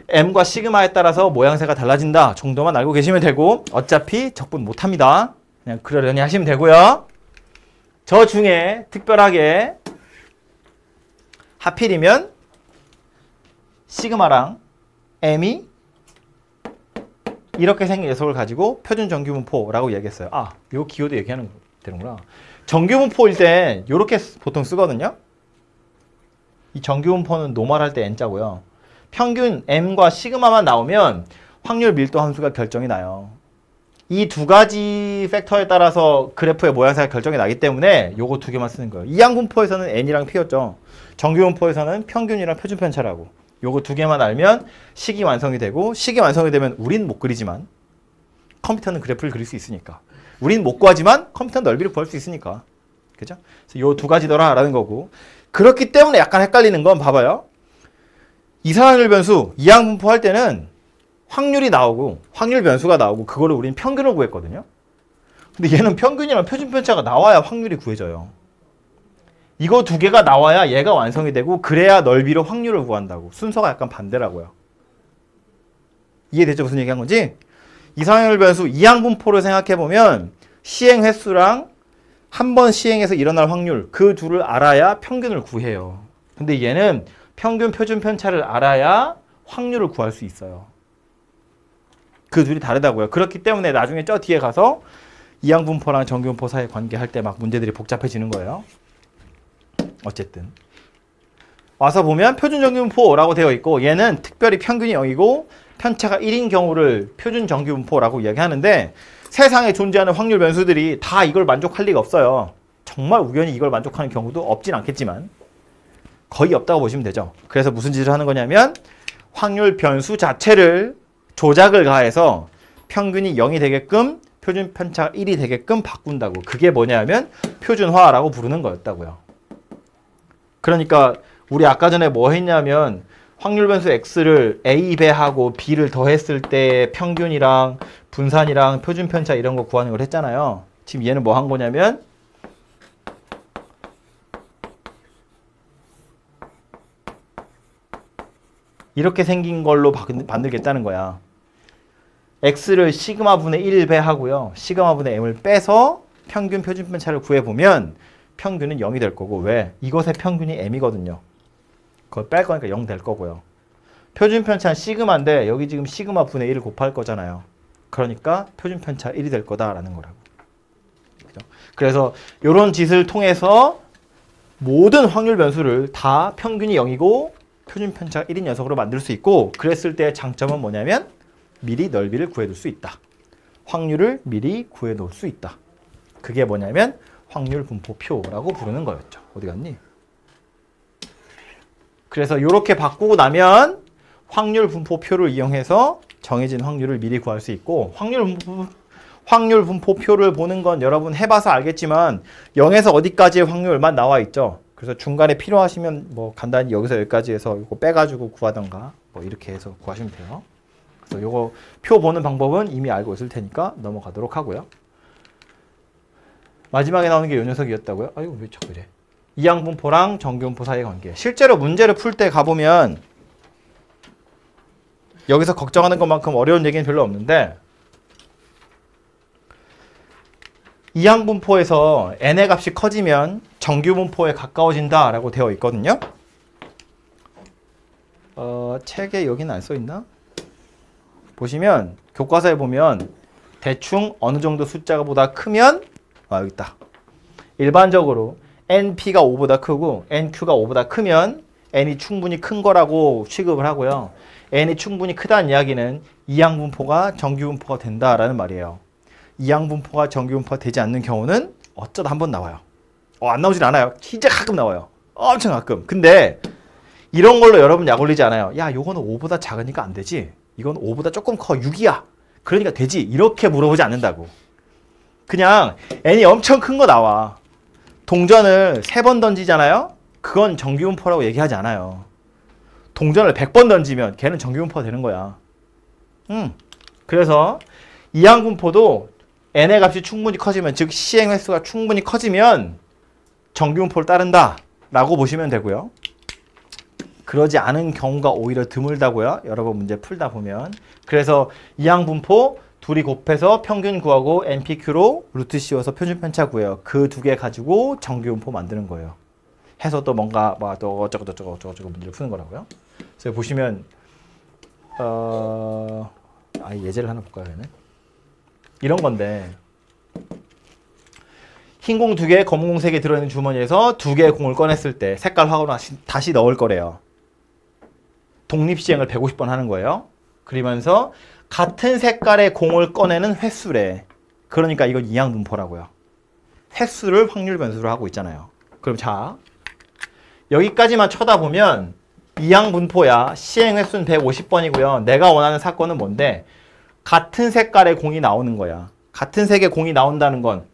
m과 시그마에 따라서 모양새가 달라진다 정도만 알고 계시면 되고 어차피 적분 못합니다. 그냥 그러려니 하시면 되고요. 저 중에 특별하게 하필이면 시그마랑 m이 이렇게 생긴 녀석을 가지고 표준 정규분포라고 얘기했어요. 아, 요 기호도 얘기하는 되는구나. 정규분포일 때 이렇게 보통 쓰거든요. 이 정규분포는 노멀할 때 n자고요. 평균 m과 시그마만 나오면 확률 밀도 함수가 결정이 나요. 이 두 가지 팩터에 따라서 그래프의 모양새가 결정이 나기 때문에 요거 두 개만 쓰는 거예요. 이항분포에서는 n이랑 p였죠. 정규분포에서는 평균이랑 표준편차라고. 요거 두 개만 알면 식이 완성이 되고, 식이 완성이 되면 우린 못 그리지만 컴퓨터는 그래프를 그릴 수 있으니까. 우린 못 구하지만 컴퓨터는 넓이를 구할 수 있으니까. 그죠? 그래서 요 두 가지더라 라는 거고. 그렇기 때문에 약간 헷갈리는 건 봐봐요. 이상확률 변수 이항분포 할 때는 확률이 나오고 확률 변수가 나오고 그거를 우린 평균을 구했거든요. 근데 얘는 평균이랑 표준편차가 나와야 확률이 구해져요. 이거 두 개가 나와야 얘가 완성이 되고 그래야 넓이로 확률을 구한다고. 순서가 약간 반대라고요. 이해되죠? 무슨 얘기한 건지? 이상확률 변수 이항분포를 생각해보면 시행 횟수랑 한 번 시행해서 일어날 확률 그 둘을 알아야 평균을 구해요. 근데 얘는 평균 표준편차를 알아야 확률을 구할 수 있어요. 그 둘이 다르다고요. 그렇기 때문에 나중에 저 뒤에 가서 이항분포랑 정규분포 사이 관계할 때 막 문제들이 복잡해지는 거예요. 어쨌든 와서 보면 표준 정규분포라고 되어 있고 얘는 특별히 평균이 0이고 편차가 1인 경우를 표준 정규분포라고 이야기하는데 세상에 존재하는 확률 변수들이 다 이걸 만족할 리가 없어요. 정말 우연히 이걸 만족하는 경우도 없진 않겠지만 거의 없다고 보시면 되죠. 그래서 무슨 짓을 하는 거냐면 확률 변수 자체를 조작을 가해서 평균이 0이 되게끔 표준 편차가 1이 되게끔 바꾼다고. 그게 뭐냐면 표준화라고 부르는 거였다고요. 그러니까 우리 아까 전에 뭐 했냐면 확률 변수 x를 a 배하고 b를 더했을 때 평균이랑 분산이랑 표준 편차 이런 거 구하는 걸 했잖아요. 지금 얘는 뭐 한 거냐면 이렇게 생긴 걸로 만들겠다는 거야. x를 시그마분의 1배 하고요. 시그마분의 m을 빼서 평균 표준편차를 구해보면 평균은 0이 될 거고. 왜? 이것의 평균이 m이거든요. 그걸 뺄 거니까 0 될 거고요. 표준편차는 시그마인데 여기 지금 시그마분의 1을 곱할 거잖아요. 그러니까 표준편차 1이 될 거다라는 거라고. 그죠? 그래서 이런 짓을 통해서 모든 확률 변수를 다 평균이 0이고 표준편차 1인 녀석으로 만들 수 있고, 그랬을 때 장점은 뭐냐면 미리 넓이를 구해둘 수 있다. 확률을 미리 구해놓을 수 있다. 그게 뭐냐면 확률 분포표라고 부르는 거였죠. 어디 갔니? 그래서 이렇게 바꾸고 나면 확률 분포표를 이용해서 정해진 확률을 미리 구할 수 있고, 확률 분포표를 보는 건 여러분 해봐서 알겠지만 0에서 어디까지의 확률만 나와 있죠. 그래서 중간에 필요하시면 뭐 간단히 여기서 여기까지 해서 이거 빼가지고 구하던가 뭐 이렇게 해서 구하시면 돼요. 그래서 요거 표 보는 방법은 이미 알고 있을 테니까 넘어가도록 하고요. 마지막에 나오는 게 요 녀석이었다고요? 아이고 왜 자꾸 이래. 이항분포랑 정규분포 사이의 관계. 실제로 문제를 풀 때 가보면 여기서 걱정하는 것만큼 어려운 얘기는 별로 없는데 이항분포에서 n의 값이 커지면 정규분포에 가까워진다 라고 되어 있거든요. 책에 여기는 안 써있나? 보시면 교과서에 보면 대충 어느 정도 숫자가 보다 크면 여기 있다. 일반적으로 np가 5보다 크고 nq가 5보다 크면 n이 충분히 큰 거라고 취급을 하고요. n이 충분히 크다는 이야기는 이항분포가 정규분포가 된다라는 말이에요. 이항분포가 정규분포가 되지 않는 경우는 어쩌다 한번 나와요. 안 나오진 않아요. 진짜 가끔 나와요. 엄청 가끔. 근데 이런 걸로 여러분 약 올리지 않아요. 야, 요거는 5보다 작으니까 안 되지. 이건 5보다 조금 커. 6이야. 그러니까 되지. 이렇게 물어보지 않는다고. 그냥 n이 엄청 큰 거 나와. 동전을 3번 던지잖아요? 그건 정규분포라고 얘기하지 않아요. 동전을 100번 던지면 걔는 정규분포가 되는 거야. 그래서 이항분포도 n의 값이 충분히 커지면, 즉 시행 횟수가 충분히 커지면 정규분포를 따른다 라고 보시면 되고요. 그러지 않은 경우가 오히려 드물다고요. 여러 번 문제 풀다 보면. 그래서 이항분포 둘이 곱해서 평균 구하고 NPQ로 루트 씌워서 표준 편차 구해요. 그 두 개 가지고 정규분포 만드는 거예요. 해서 또 뭔가 또 어쩌고 문제를 푸는 거라고요. 그래서 보시면 예제를 하나 볼까요? 얘는? 이런 건데, 흰 공 2개, 검은 공 3개 들어있는 주머니에서 2개의 공을 꺼냈을 때 색깔 확인하고 다시 넣을 거래요. 독립시행을 150번 하는 거예요. 그러면서 같은 색깔의 공을 꺼내는 횟수래. 그러니까 이건 이항분포라고요. 횟수를 확률 변수로 하고 있잖아요. 그럼 자, 여기까지만 쳐다보면 이항분포야. 시행 횟수는 150번이고요. 내가 원하는 사건은 뭔데? 같은 색깔의 공이 나오는 거야. 같은 색의 공이 나온다는 건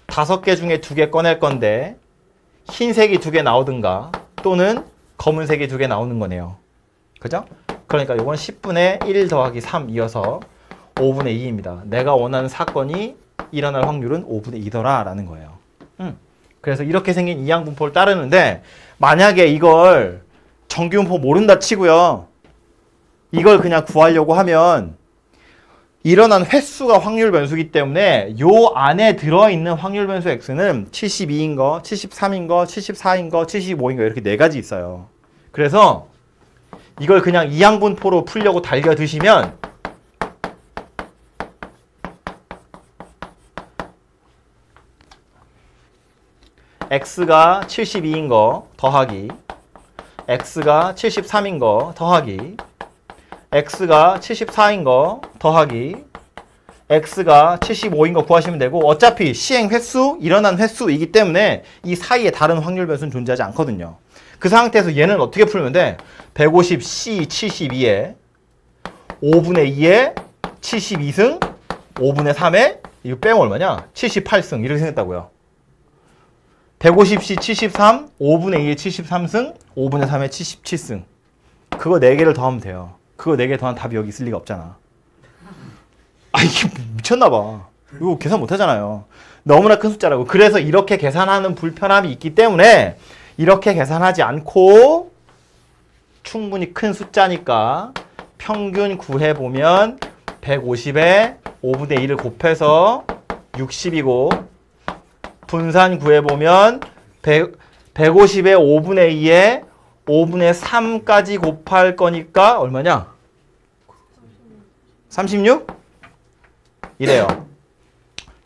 5개 중에 2개 꺼낼 건데 흰색이 2개 나오든가 또는 검은색이 2개 나오는 거네요. 그죠? 그러니까 이건 10분의 1 더하기 3이어서 5분의 2입니다. 내가 원하는 사건이 일어날 확률은 5분의 2더라 라는 거예요. 그래서 이렇게 생긴 이항분포를 따르는데, 만약에 이걸 정규분포 모른다 치고요. 이걸 그냥 구하려고 하면 일어난 횟수가 확률 변수이기 때문에 요 안에 들어있는 확률 변수 x는 72인 거, 73인 거, 74인 거, 75인 거 이렇게 4가지 있어요. 그래서 이걸 그냥 이항분포로 풀려고 달겨 드시면 x가 72인 거 더하기 x가 73인 거 더하기 x가 74인 거 더하기 x가 75인 거 구하시면 되고, 어차피 시행 횟수, 일어난 횟수이기 때문에 이 사이에 다른 확률 변수는 존재하지 않거든요. 그 상태에서 얘는 어떻게 풀면 돼? 150C 72에 5분의 2에 72승 5분의 3에 이거 빼면 얼마냐? 78승 이렇게 생겼다고요. 150C 73 5분의 2에 73승 5분의 3에 77승. 그거 4개를 더하면 돼요. 그거 4개 더한 답이 여기 있을 리가 없잖아. 이게 미쳤나봐. 이거 계산 못하잖아요. 너무나 큰 숫자라고. 그래서 이렇게 계산하는 불편함이 있기 때문에 이렇게 계산하지 않고 충분히 큰 숫자니까 평균 구해보면 150에 5분의 2를 곱해서 60이고, 분산 구해보면 150에 5분의 2에 5분의 3까지 곱할 거니까 얼마냐? 36? 이래요.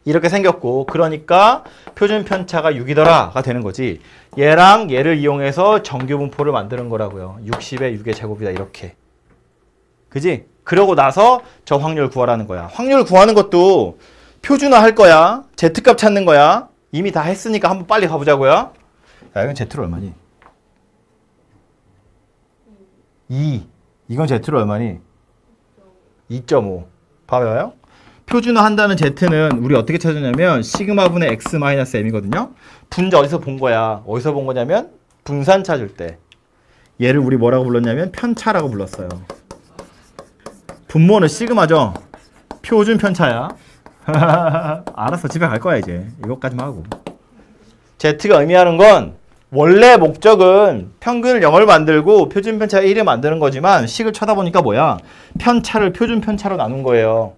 이렇게 생겼고, 그러니까 표준 편차가 6이더라가 되는 거지. 얘랑 얘를 이용해서 정규분포를 만드는 거라고요. 60에 6의 제곱이다 이렇게. 그지? 그러고 나서 저 확률 구하라는 거야. 확률 구하는 것도 표준화 할 거야. Z값 찾는 거야. 이미 다 했으니까 한번 빨리 가보자고요. 야, 이건 Z로 얼마니? 2. 이건 Z로 얼마니? 2.5. 봐봐요. 표준화 한다는 Z는 우리 어떻게 찾았냐면 시그마분의 X 마이너스 M이거든요. 분자 어디서 본 거야? 어디서 본 거냐면 분산 찾을 때. 얘를 우리 뭐라고 불렀냐면 편차라고 불렀어요. 분모는 시그마죠? 표준 편차야. 알았어. 집에 갈 거야 이제. 이것까지만 하고. Z가 의미하는 건 원래 목적은 평균을 0을 만들고 표준 편차 1을 만드는 거지만 식을 쳐다보니까 뭐야? 편차를 표준 편차로 나눈 거예요.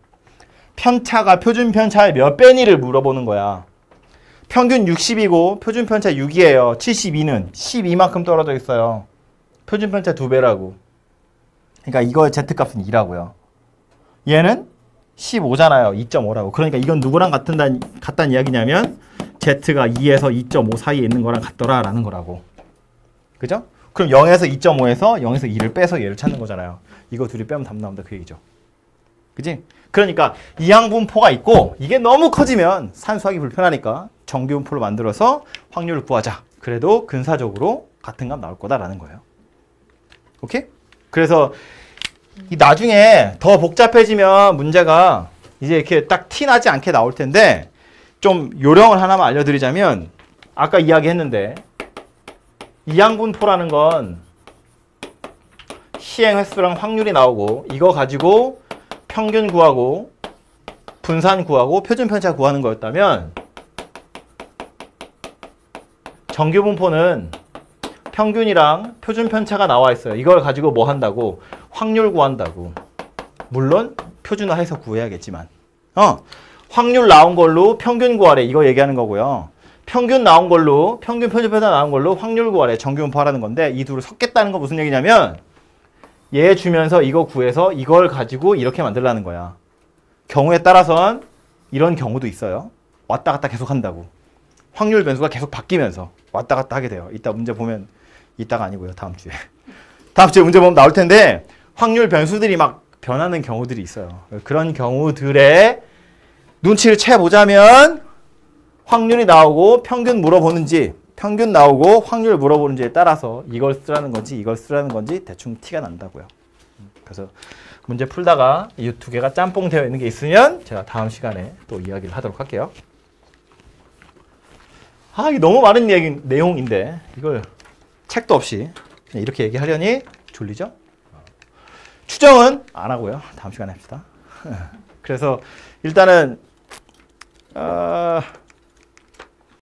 편차가 표준 편차의 몇 배니를 물어보는 거야. 평균 60이고 표준 편차 6이에요. 72는 12만큼 떨어져 있어요. 표준 편차 2배라고. 그러니까 이거의 Z값은 2라고요. 얘는 15잖아요. 2.5라고. 그러니까 이건 누구랑 같다는 이야기냐면 Z가 2에서 2.5 사이에 있는 거랑 같더라라는 거라고. 그죠? 그럼 0에서 2.5에서 0에서 2를 빼서 얘를 찾는 거잖아요. 이거 둘이 빼면 답 나온다 그 얘기죠. 그지? 그러니까 이항분포가 있고 이게 너무 커지면 산수하기 불편하니까 정규분포를 만들어서 확률을 구하자. 그래도 근사적으로 같은 값 나올 거다라는 거예요. 오케이? 그래서 이 나중에 더 복잡해지면 문제가 이제 이렇게 딱 티 나지 않게 나올 텐데 좀 요령을 하나만 알려드리자면 아까 이야기했는데 이항분포라는 건 시행 횟수랑 확률이 나오고 이거 가지고 평균 구하고 분산 구하고 표준 편차 구하는 거였다면 정규 분포는 평균이랑 표준 편차가 나와 있어요. 이걸 가지고 뭐 한다고? 확률 구한다고. 물론 표준화해서 구해야겠지만 확률 나온 걸로 평균 구하래. 이거 얘기하는 거고요. 평균 나온 걸로 평균 표준 편차 나온 걸로 확률 구하래. 정규 분포하라는 건데 이 둘을 섞겠다는 거 무슨 얘기냐면 얘 주면서 이거 구해서 이걸 가지고 이렇게 만들라는 거야. 경우에 따라선 이런 경우도 있어요. 왔다 갔다 계속 한다고. 확률 변수가 계속 바뀌면서 왔다 갔다 하게 돼요. 이따 문제 보면 이따가 아니고요. 다음 주에. 다음 주에 문제 보면 나올 텐데 확률 변수들이 막 변하는 경우들이 있어요. 그런 경우들의 눈치를 채보자면 확률이 나오고 평균 물어보는지 평균 나오고 확률 물어보는지에 따라서 이걸 쓰라는 건지 이걸 쓰라는 건지 대충 티가 난다고요. 그래서 문제 풀다가 이 두 개가 짬뽕 되어 있는 게 있으면 제가 다음 시간에 또 이야기를 하도록 할게요. 이게 너무 많은 내용인데 이걸 책도 없이 그냥 이렇게 얘기하려니 졸리죠? 추정은 안 하고요. 다음 시간에 합시다. 그래서 일단은